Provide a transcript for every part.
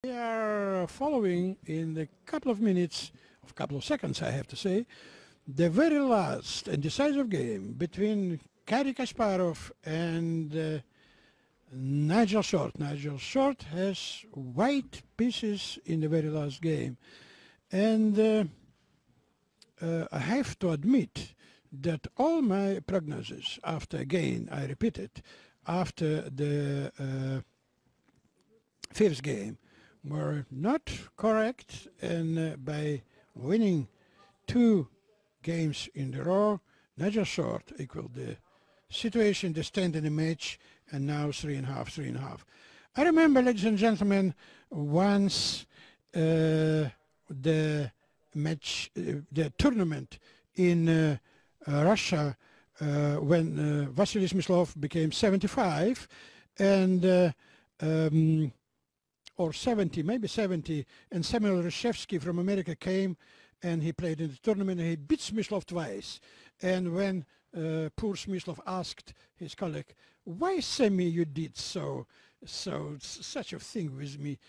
We are following in a couple of minutes, a couple of seconds I have to say, the very last and decisive game between Kasparov and Nigel Short. Nigel Short has white pieces in the very last game, and I have to admit that all my prognosis after, again I repeat it, after the fifth game were not correct, and by winning 2 games in a row, Nigel Short equaled the situation, the stand in the match, and now 3.5, 3.5. I remember, ladies and gentlemen, once the match, the tournament in Russia, when Vasily Smyslov became 75, and or 70, maybe 70, and Samuel Reshevsky from America came and he played in the tournament and he beat Smyslov twice. And when poor Smyslov asked his colleague, "Why, Sammy, you did such a thing with me?"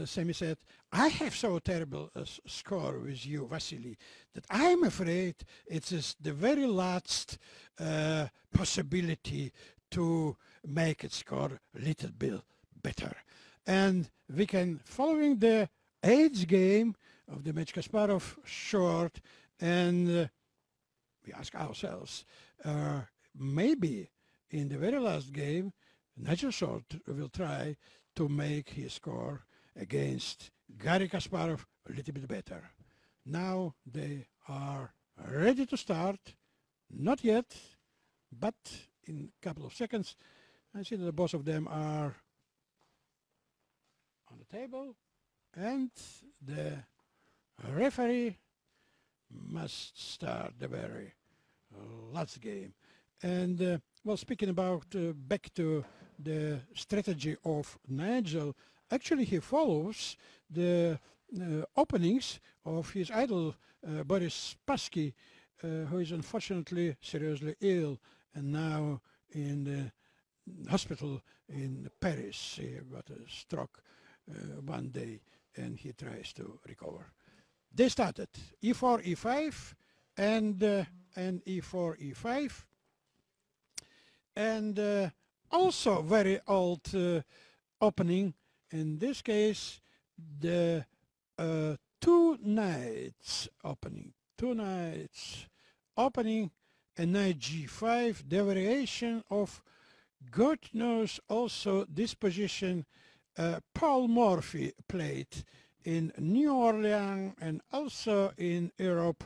Sammy said, "I have so terrible a score with you, Vasily, that I'm afraid it is the very last possibility to make it score a little bit better." And we can, following the 8th game of the match Kasparov Short, and we ask ourselves, maybe in the very last game, Nigel Short will try to make his score against Garry Kasparov a little bit better. Now they are ready to start, not yet, but in a couple of seconds. I see that both of them are on the table, and the referee must start the very last game. And well, speaking about back to the strategy of Nigel, actually he follows the openings of his idol Boris Spassky, who is unfortunately seriously ill and now in the hospital in Paris. He got a stroke one day and he tries to recover. They started e4, e5, and e4, e5, and also very old opening. In this case, the 2 knights opening, and knight g5, the variation of God knows also this position Paul Morphy played in New Orleans and also in Europe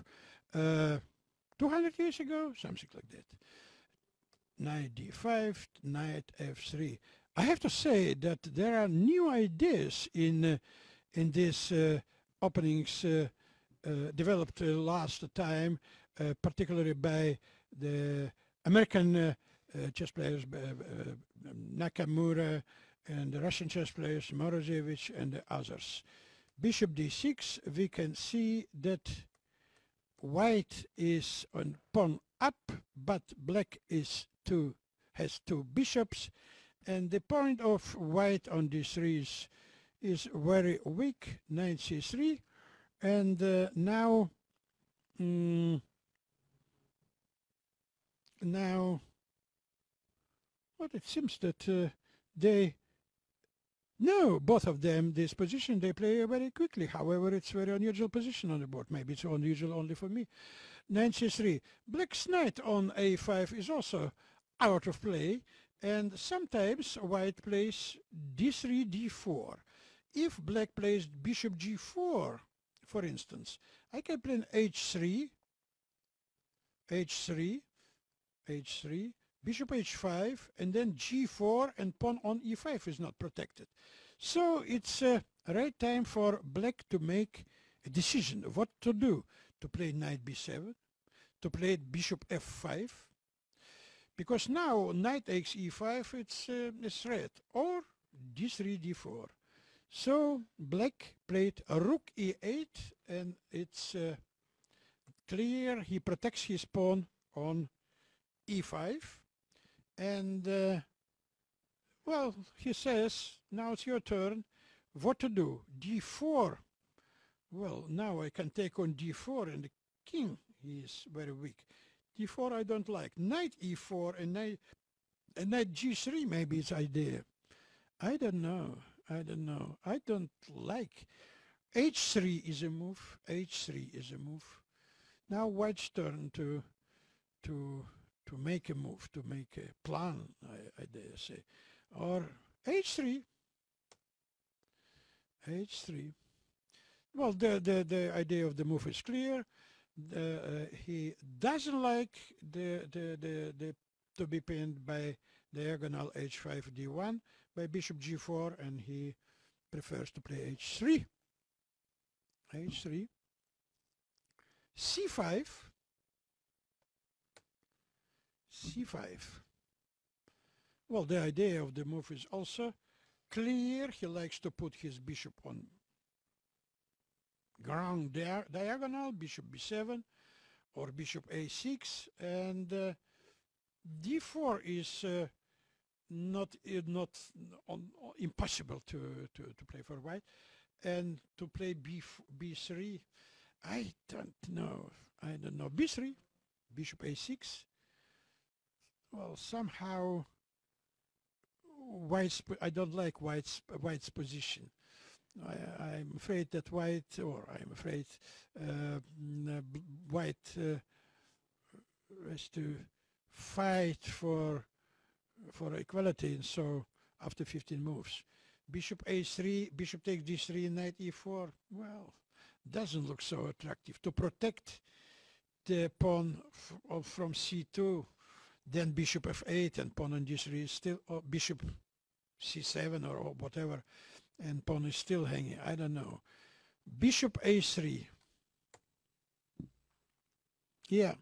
200 years ago, something like that. Knight d5, knight f3. I have to say that there are new ideas in these openings developed last time, particularly by the American chess players Nakamura, and the Russian chess players Morozevich and the others. Bishop d6, we can see that white is on pawn up, but black is has 2 bishops, and the point of white on d3 is very weak, knight c3, and now well, it seems that both of them, this position, they play very quickly. However, it's very unusual position on the board. Maybe it's unusual only for me. Knight c3. Black's knight on a5 is also out of play, and sometimes white plays d3, d4. If black plays bishop g4, for instance, I can play h3, h3, h3, bishop h5, and then g4, and pawn on e5 is not protected. So it's a right time for black to make a decision of what to do. To play knight b7, to play bishop f5, because now knight takes e5, it's a threat, or d3, d4. So black played a rook e8, and it's clear he protects his pawn on e5, and well, he says, now it's your turn. what to do? D4. Well, now I can take on D4 and the king is very weak. D4 I don't like. Knight E4 and knight G3 maybe is idea. I don't know. I don't like. H3 is a move. H3 is a move. Now white's turn to make a move, to make a plan, I dare say. Or H3. H3. Well, the idea of the move is clear. He doesn't like to be pinned by diagonal H5 D1 by bishop G4, and he prefers to play H3. H3. C5. C5. Well, the idea of the move is also clear. He likes to put his bishop on ground diagonal, bishop b7 or bishop a6, and d4 is not impossible to play for white, and to play b3, I don't know. B3, bishop a6. Well, somehow I don't like white's position. I'm afraid that white has to fight for equality, and so after 15 moves, bishop a3, bishop takes d3, knight e4. Well, doesn't look so attractive. To protect the pawn from c2, then bishop f8 and pawn on d3 is still, or bishop c7 or whatever, and pawn is still hanging. I don't know. Bishop a3. Yeah.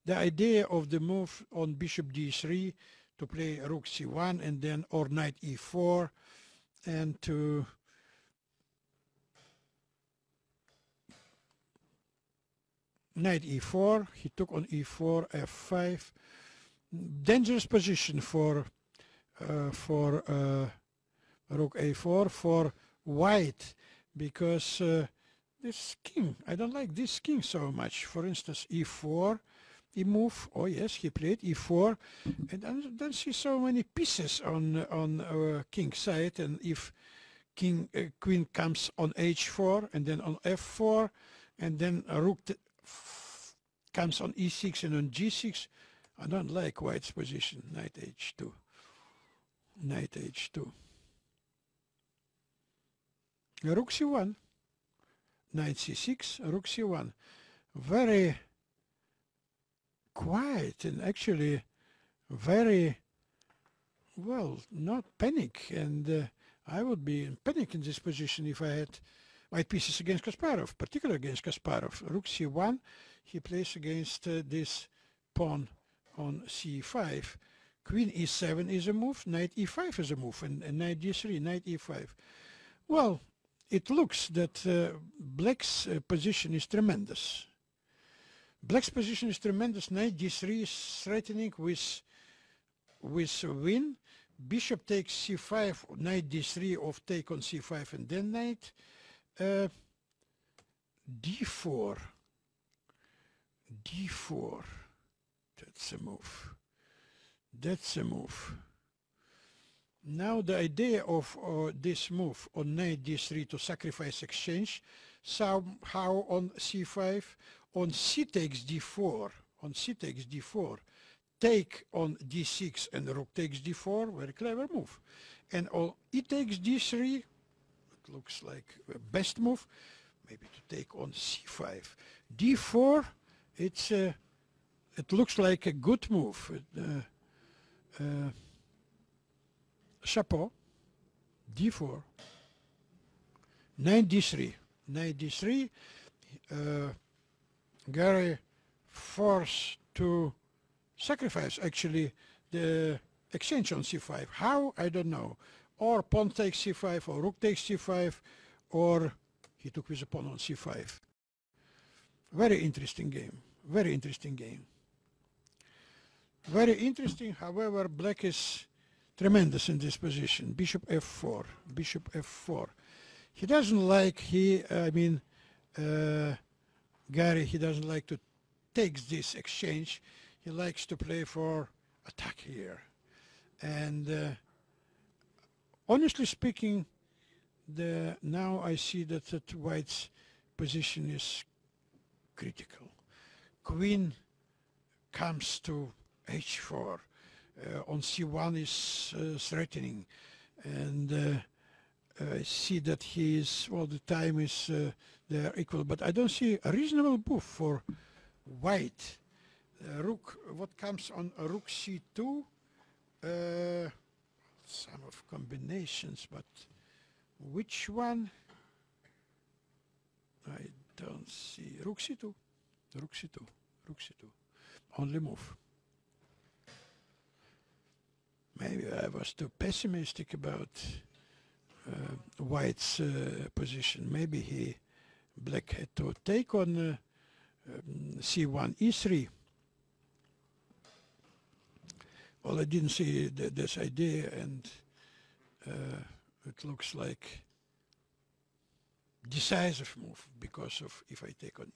The idea of the move on bishop d3 to play rook c1 and then or knight e4, and to knight e4. He took on e4, f5. Dangerous position for rook a4 for white, because this king, I don't like this king so much. For instance, e4, he move. Oh yes, he played e4, and I don't see so many pieces on king side. And if queen comes on h4 and then on f4, and then a rook comes on e6 and on g6, I don't like white's position. Knight h2. Knight h2. Rook c1, knight c6, rook c1. Very quiet and actually very, well, not panic. And I would be in panic in this position if I had white pieces against Kasparov, particularly against Kasparov. Rook c1, he plays against this pawn on c5. Queen e7 is a move, knight e5 is a move, and knight d3, knight e5. Well, it looks that black's position is tremendous. Black's position is tremendous. Knight d3 is threatening with win. Bishop takes c5, knight d3 of take on c5, and then knight d4. d4. That's a move. That's a move. Now the idea of this move on knight d3 to sacrifice exchange, somehow on c5, on c takes d4, on c takes d4, take on d6 and rook takes d4, very clever move. And on e takes d3, it looks like the best move, maybe to take on c5. d4, it looks like a good move. Chapeau, d4, knight d3, knight d3, Gary forced to sacrifice actually the exchange on c5. How? I don't know. Or pawn takes c5, or rook takes c5, or he took with a pawn on c5. Very interesting game. Very interesting game. Very interesting. However, black is tremendous in this position. Bishop f4, bishop f4. He doesn't like, Gary, he doesn't like to take this exchange. He likes to play for attack here. And honestly speaking, now I see that White's position is critical. Queen comes to h4. On c1 is threatening. And I see that he is, well, the time is they're equal, but I don't see a reasonable move for White. Rook, what comes on rook c2? Some of combinations, but which one? I don't see. Rook c2, rook c2, rook c2. Only move. Maybe I was too pessimistic about White's position. Maybe Black had to take on c1, e3. Well, I didn't see this idea, and it looks like decisive move, because of if I take on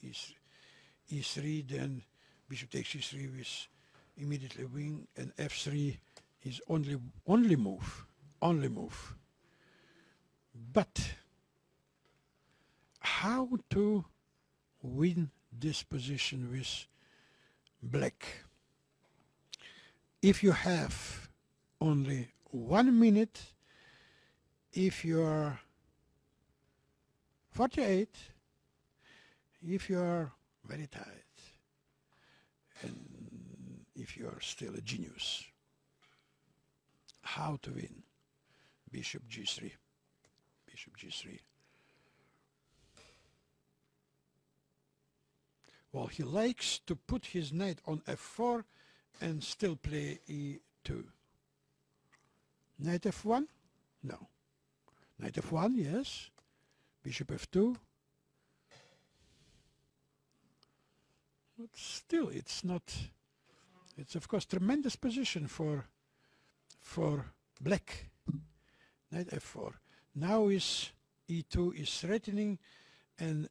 e3, then bishop takes e3 with immediately win, and f3 is only move. But how to win this position with Black? If you have only 1 minute, if you are 48, if you are very tired, and if you are still a genius, how to win? Bishop g3, bishop g3. Well, he likes to put his knight on f4 and still play e2. Knight f1? No. Knight f1, yes. Bishop f2. But still, it's not. It's of course tremendous position for Black. Knight f4. Now is e2 is threatening, and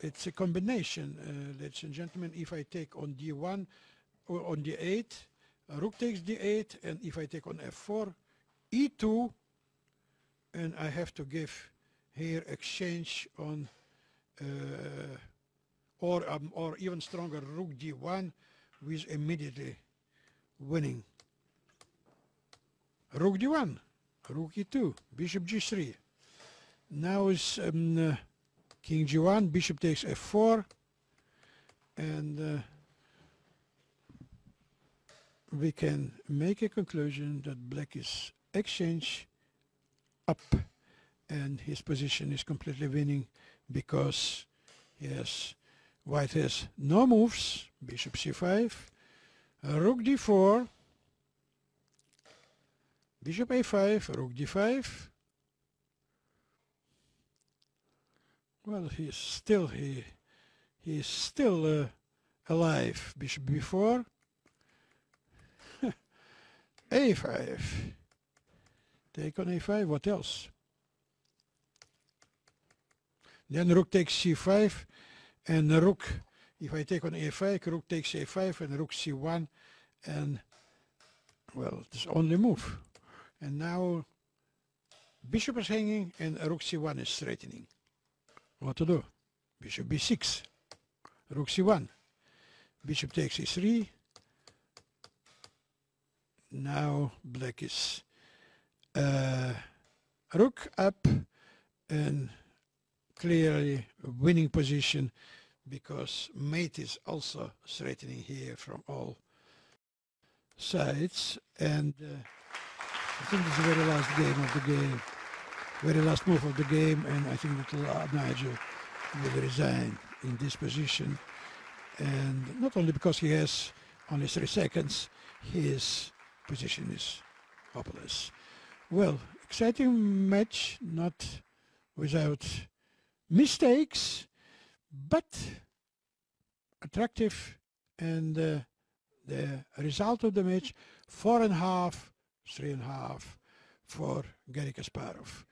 it's a combination, ladies and gentlemen. If I take on d1 or on d8, rook takes d8, and if I take on f4, e2, and I have to give here exchange on, or even stronger, rook d1, with immediately winning. Rook d1, rook e2, bishop g3. Now is king g1, bishop takes f4, and we can make a conclusion that Black is exchange up, and his position is completely winning, because yes, White has no moves. Bishop c5, rook d4, bishop a5, rook d5. Well, he's still alive. Bishop b4, a5. Take on a5. What else? Then rook takes c5, and the rook. If I take on a5, rook takes a5, and rook c1, and well, it's only move. And now bishop is hanging, and rook c1 is threatening. What to do? Bishop b6, rook c1, bishop takes e3. Now Black is rook up, and clearly winning position, because mate is also threatening here from all sides. And I think it's the very last game of the game, very last move of the game, and I think that Nigel will resign in this position. And not only because he has only 3 seconds, his position is hopeless. Well, exciting match, not without mistakes, but attractive, and the result of the match 4.5, 3.5 for Garry Kasparov.